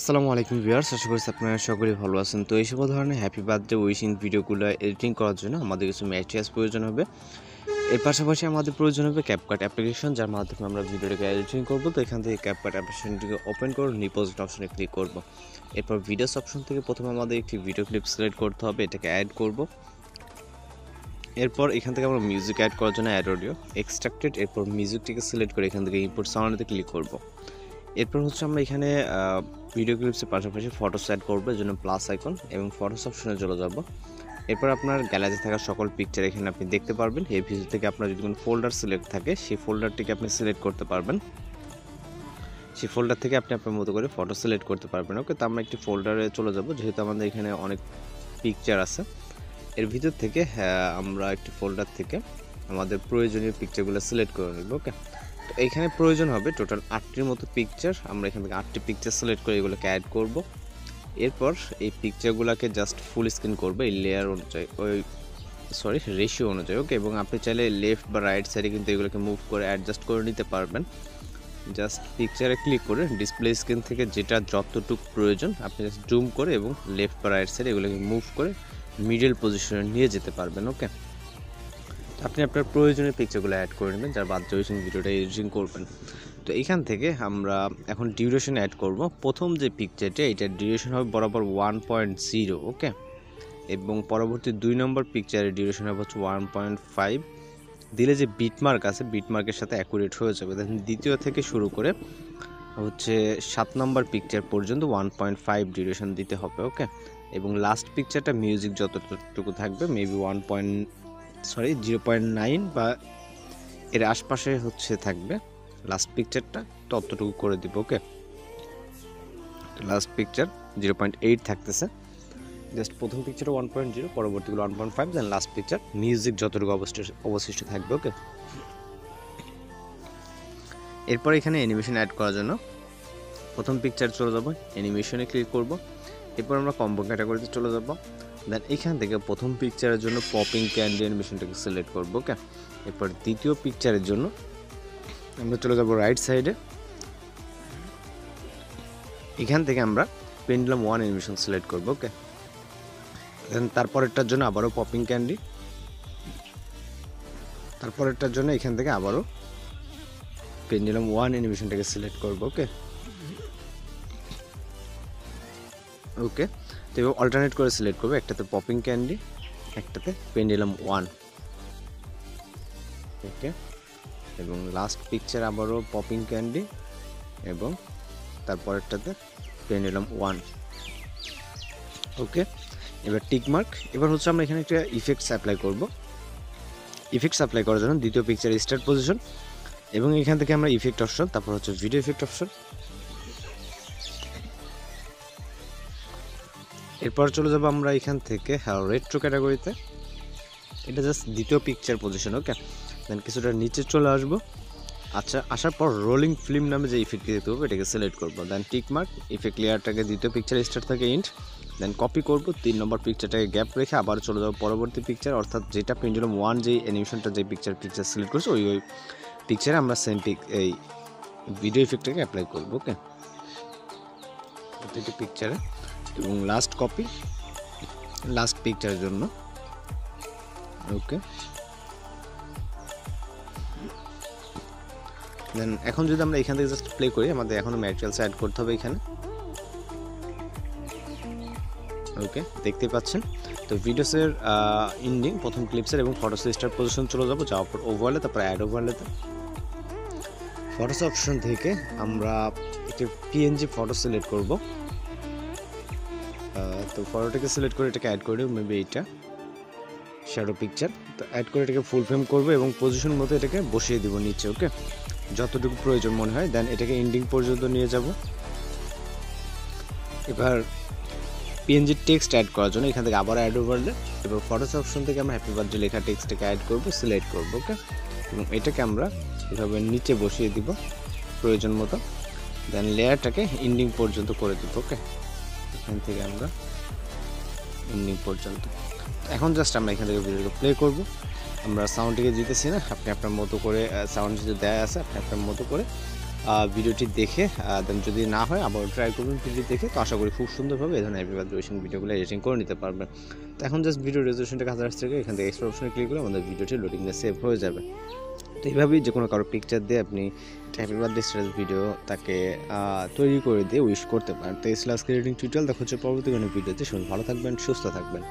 আসসালামু আলাইকুম ভিউয়ার্স, আশা করি আপনারা সকলেই ভালো আছেন। তো এই সব ধরনের হ্যাপি বার্থডে উইশিং ভিডিওগুলো এডিটিং করার জন্য আমাদের কিছু ম্যাটেরিয়ালস প্রয়োজন হবে। এর পাশাপাশি আমাদের প্রয়োজন হবে ক্যাপকাট অ্যাপ্লিকেশন, যার মাধ্যমে আমরা ভিডিওটাকে এডিটিং করব। তো এখান থেকে ক্যাপকাট অ্যাপ্লিকেশনটিকে ওপেন করে নিউ প্রজেক্ট অপশনে ক্লিক করব। এরপর ভিডিওস অপশন থেকে প্রথমে আমাদের একটি ভিডিও ক্লিপ সিলেক্ট করতে হবে, এটাকে অ্যাড করব। এরপর এখান থেকে আমরা মিউজিক অ্যাড করার জন্য অ্যাড অডিও এক্সট্রাক্টেড, এরপর মিউজিকটিকে সিলেক্ট করে এখান থেকে ইম্পোর্ট সাউন্ডে ক্লিক করব। এরপর হচ্ছে আমরা এখানে ভিডিও ক্লিপসের পাশাপাশি ফটোস অ্যাড করবো, এর জন্য প্লাস আইকন এবং ফটোস অপশনে চলে যাব। এরপর আপনার গ্যালারিতে থাকা সকল পিকচার এখানে আপনি দেখতে পারবেন। এই ভিডিও থেকে আপনার যদি কোনো ফোল্ডার সিলেক্ট থাকে, সেই ফোল্ডারটিকে আপনি সিলেক্ট করতে পারবেন। সেই ফোল্ডার থেকে আপনি আপনার মতো করে ফটো সিলেক্ট করতে পারবেন। ওকে, তো আমরা একটি ফোল্ডারে চলে যাব, যেহেতু আমাদের এখানে অনেক পিকচার আছে। এর ভিতর থেকে আমরা একটি ফোল্ডার থেকে আমাদের প্রয়োজনীয় পিকচারগুলো সিলেক্ট করে নেব। ওকে, তো এইখানে প্রয়োজন হবে টোটাল 8টির মতো পিকচার। আমরা এখান থেকে 8টি পিকচার সিলেক্ট করে এগুলোকে অ্যাড করব। এরপর এই পিকচারগুলোকে জাস্ট ফুল স্ক্রিন করবে এই লেয়ার অনুযায়ী, রেশিও অনুযায়ী। ওকে, এবং আপনি চাইলে লেফট বা রাইট সাইডে কিন্তু এগুলোকে মুভ করে অ্যাডজাস্ট করে নিতে পারবেন। জাস্ট পিকচারে ক্লিক করে ডিসপ্লে স্ক্রিন থেকে যেটা যতটুকু প্রয়োজন আপনি জাস্ট জুম করে এবং লেফট বা রাইট সাইডে এগুলোকে মুভ করে মিডল পজিশনে নিয়ে যেতে পারবেন। ওকে, আপনি আপনার প্রয়োজনীয় পিকচারগুলো অ্যাড করে নেবেন, যার বার্থডে উইশিং ভিডিওটা এডিটিং করবেন। তো এখান থেকে আমরা এখন ডিউরেশন অ্যাড করব। প্রথম যে পিকচারটা, এটার ডিউরেশন হবে বরাবর 1.0। ওকে, এবং পরবর্তী 2 নম্বর পিকচারের ডিউরেশন হবে হচ্ছে 1.5। দিলে যে বিটমার্ক আছে, বিটমার্কের সাথে অ্যাকুরেট হয়ে যাবে। দেখেন দ্বিতীয় থেকে শুরু করে হচ্ছে 7 নম্বর পিকচার পর্যন্ত 1.5 ডিউরেশন দিতে হবে। ওকে, এবং লাস্ট পিকচারটা মিউজিক যতটুকু থাকবে মেবি 0.9 বা এর আশপাশে হচ্ছে থাকবে লাস্ট পিকচারটা, ততটুকু করে দিব। ওকে, লাস্ট পিকচার 0.8 থাকতেছে। জাস্ট প্রথম পিকচারে 1.0, পরবর্তীগুলো 1.5, দেন লাস্ট পিকচার মিউজিক যতটুকু অবশিষ্ট থাকবে। ওকে, এরপর এখানে অ্যানিমেশন অ্যাড করার জন্য প্রথম পিকচার চলে যাব, অ্যানিমেশনে ক্লিক করব। এরপর আমরা কম্বো ক্যাটাগরিতে চলে যাব। দেন এখান থেকে প্রথম পিকচারের জন্য পপিং ক্যান্ডি অ্যানিমেশনটাকে সিলেক্ট করব। ওকে, এরপর দ্বিতীয় পিকচারের জন্য আমরা চলে যাব রাইট সাইডে। এখান থেকে আমরা পেন্ডুলাম 1 অ্যানিমেশন সিলেক্ট করব। ওকে, দেন তারপরেরটার জন্য আবারও পপিং ক্যান্ডি, তারপরেরটার জন্য এখান থেকে আবারও পেন্ডুলাম 1 অ্যানিমেশনটাকে সিলেক্ট করব। ওকে, ওকে, তো এবার অল্টারনেট করে সিলেক্ট করবো, একটাতে পপিং ক্যান্ডি, একটাতে পেন্ডুলাম 1। ওকে, এবং লাস্ট পিকচার আবারও পপিং ক্যান্ডি এবং তারপরেরটাতে পেন্ডুলাম 1। ওকে, এবার টিকমার্ক। এবার হচ্ছে আমরা এখানে একটা ইফেক্টস অ্যাপ্লাই করব। ইফেক্টস অ্যাপ্লাই করার জন্য দ্বিতীয় পিকচার স্টার্ট পজিশন, এবং এখান থেকে আমরা ইফেক্ট অপশন, তারপর হচ্ছে ভিডিও ইফেক্ট অপশন। এরপর চলে যাব আমরা এখান থেকে রেট্রো ক্যাটাগরিতে। এটা জাস্ট দ্বিতীয় পিকচার পজিশন। ওকে, দেন কিছুটা নিচে চলে আসবো। আচ্ছা, আসার পর রোলিং ফিল্ম নামে যে ইফেক্টটি দেখতে পাবো, এটাকে সিলেক্ট করবো। দেন টিকমার্ক, ইফেক্ট লেয়ারটাকে দ্বিতীয় পিকচার স্টার্ট থেকে ইন্ট, দেন কপি করব। 3 নম্বর পিকচারটাকে গ্যাপ রেখে আবার চলে যাবো পরবর্তী পিকচার, অর্থাৎ যেটা পেন্ডুলাম 1 যে অ্যানিমেশনটা যে পিকচার সিলেক্ট করছে ওই পিকচারে আমরা সেম এই ভিডিও ইফেক্টটাকে অ্যাপ্লাই করবো। ওকে, প্রতিটি পিকচারে, এবং লাস্ট কপি লাস্ট পিকচারের জন্য। ওকে, দেন এখন যদি আমরা এখান থেকে জাস্ট প্লে করি, আমাদের এখনো ম্যাটেরিয়ালস অ্যাড করতে হবে এখানে। ওকে, দেখতে পাচ্ছেন। তো ভিডিওসের ইন্ডিং প্রথম ক্লিপসের এবং ফটোস স্টার্ট পজিশন চলে যাবো, যাওয়ার পর ওভারলে, তারপর অ্যাড ওভারলেতে ফটোস অপশন থেকে আমরা একটি পিএনজি ফটো সিলেক্ট করব। তো ফটোটাকে সিলেক্ট করে এটাকে অ্যাড করে দেবো, মেবি এইটা শ্যাডো পিকচার। তো অ্যাড করে এটাকে ফুল ফ্রেম করবো এবং পজিশন মতো এটাকে বসিয়ে দিব নিচে। ওকে, যতটুকু প্রয়োজন মনে হয়। দেন এটাকে এন্ডিং পর্যন্ত নিয়ে যাব। এবার পিএনজি টেক্সট অ্যাড করার জন্য এখান থেকে আবার অ্যাড ওভারলে, এবার ফটোস অপশন থেকে আমরা হ্যাপি বার্থডে লেখা টেক্সটটাকে অ্যাড করব, সিলেক্ট করব। ওকে, এবং এটাকে আমরা এভাবে নিচে বসিয়ে দিব প্রয়োজন মতো। দেন লেয়ারটাকে এন্ডিং পর্যন্ত করে দিব। ওকে, এখান থেকে আমরা এন্ডিং পর্যন্ত। এখন জাস্ট আমরা এখান থেকে ভিডিওকে প্লে করব। আমরা সাউন্ডটিকে দিতেছি না, আপনি আপনার মতো করে সাউন্ড যদি দেয়া আছে আপনি আপনার মতো করে ভিডিওটি দেখে দেন যদি না হয় আবার ট্রাই করবেন ভিডিও দেখে। তো আশা করি খুব সুন্দরভাবে এই ধরনের হ্যাপি বার্থডে উইশিং ভিডিওগুলো এডিটিং করে নিতে পারবেন। তো এখন জাস্ট ভিডিও রেজলিউশনটা কাছে আসছে, এখান থেকে এক্সপোর্ট অপশনে ক্লিক করলে আমাদের ভিডিওটি লোডিংয়ে সেভ হয়ে যাবে। তো এইভাবেই যে কোনো কারো পিকচার দিয়ে আপনি হ্যাপি বার্থডে স্ট্যাটাস ভিডিও তাকে তৈরি করে দিয়ে উইশ করতে পারেন। তো এই আজকের এডিটিং টিউটোরিয়াল দেখা হচ্ছে পরবর্তী কোনো ভিডিওতে। সবাই ভালো থাকবেন, সুস্থ থাকবেন।